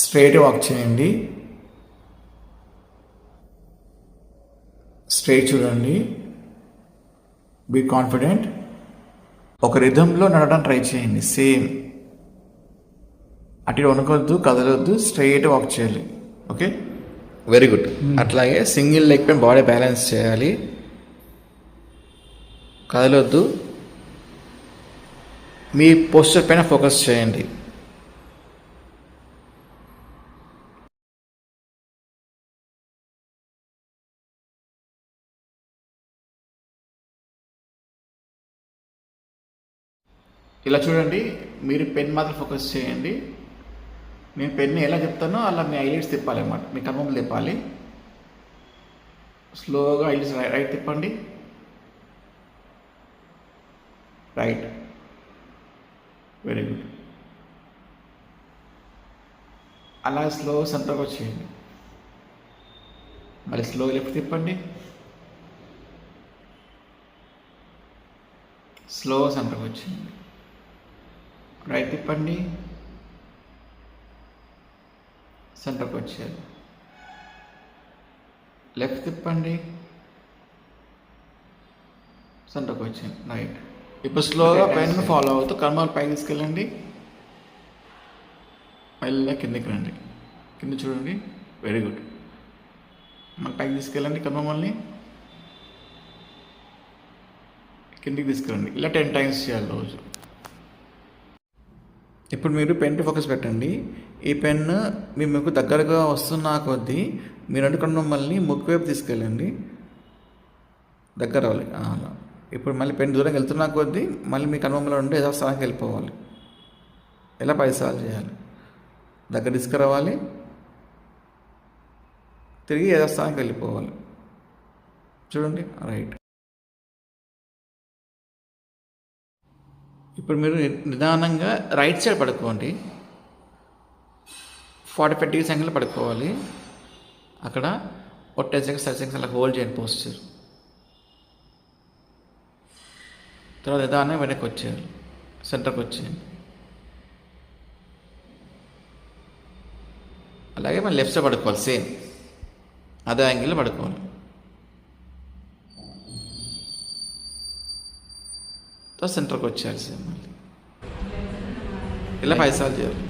Straight walk చేయండి. Straight చూడండి. Be confident. ఒక రిథంలో నడవడం ట్రై చేయండి. సేమ్ అటు వణకొద్దు, కదలొద్దు, స్ట్రైట్ వాక్ చేయాలి. Okay, very good. అట్లాగే సింగిల్ లెగ్ పైన బాడీ బ్యాలెన్స్ చేయాలి. కదలొద్దు. మీ పోస్చర్ పైన ఫోకస్ చేయండి. ఇలా చూడండి. మీరు పెన్ మాత్రం ఫోకస్ చేయండి. నేను పెన్ని ఎలా చెప్తానో అలా మీ ఐలైట్స్ తిప్పాలి అన్నమాట. మీ కన్నులు తిప్పాలి. స్లోగా ఐలైట్స్ రైట్ తిప్పండి. Right, very good. అలా స్లో సెంటర్కి వచ్చేయండి. మళ్ళీ స్లో లెఫ్ట్ తిప్పండి. స్లో సెంటర్కి వచ్చేయండి. రైట్ తిప్పండి. సెంటర్కి వచ్చేయాలి. లెఫ్ట్ తిప్పండి. సెంటర్కి వచ్చేయండి. రైట్. ఇప్పుడు స్లోగా పెన్ ఫాలో అవుతూ కర్మలు పైకి తీసుకెళ్ళండి. మళ్ళీ కిందకి రండి. కింద చూడండి. Very good. మళ్ళీ పైకి తీసుకెళ్ళండి. కర్మల్ని కిందికి తీసుకురండి. ఇలా 10 times చేయాలి రోజు. ఇప్పుడు మీరు పెన్కి ఫోకస్ పెట్టండి. ఈ పెన్ను మీ ముక్కు దగ్గరగా వస్తున్న కొద్దీ మీరు అనుకున్న మళ్ళీ ముక్కు వైపు తీసుకెళ్ళండి. దగ్గర అవ్వాలి. అలా ఇప్పుడు మళ్ళీ పెన్ దూరంగా వెళ్తున్న కొద్దీ మళ్ళీ మీ కనుమలో ఉండి యథాస్థానానికి వెళ్ళిపోవాలి. ఇలా 10 సార్లు చేయాలి. దగ్గర తీసుకురావాలి, తిరిగి యథాస్థానానికి వెళ్ళిపోవాలి. చూడండి. రైట్. ఇప్పుడు మీరు నిదానంగా రైట్ సైడ్ పడుకోండి. 45 degrees యాంగిల్లో పడుకోవాలి. అక్కడ ఒక 10 seconds 30 seconds అలా హోల్డ్ చేయండి పోస్చర్. తర్వాత నిదానంగా వెనక్కి వచ్చేయాలి. సెంటర్కి వచ్చేయండి. అలాగే మనం లెఫ్ట్ సైడ్ పడుకోవాలి. సేమ్ అదే యాంగిల్లో పడుకోవాలి. సెంటర్కి వచ్చేయాలి. సేమ్ మళ్ళీ ఇలా 5 సార్లు చేయాలి.